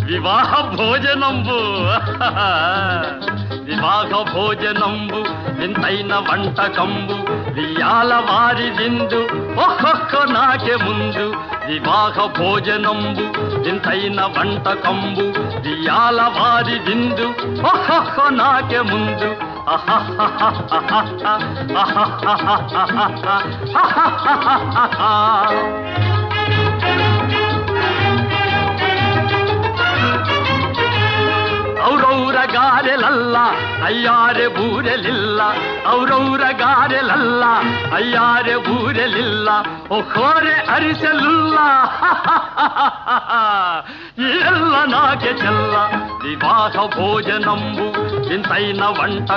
వివాహ భోజనంబు వివాహ భోజనంబు వింతైన వంటకంబు వియాల వారి విందు ఒక్కొక్క నాకే ముందు వివాహ భోజనంబు వింతైన వంటకంబు వియాల వారి విందు ఒక్కొక్క నాకే ముందు ಔರೌರ ಗಾರೆಲಲ್ಲ ಅಯ್ಯಾರೆ ಬೂರೆಲಿಲ್ಲ ಔರೌರ ಗಾರೆಲಲ್ಲ ಅಯ್ಯಾರೆ ಬೂರೆಲಿಲ್ಲ ಒಕ್ಕೋರೆ ಅರಿಸಲಿಲ್ಲ ಎಲ್ಲ ನಾಗೆ ಚೆಲ್ಲ ವಿವಾಹ ಭೋಜನಂಬು ಇಂತೈನ వంట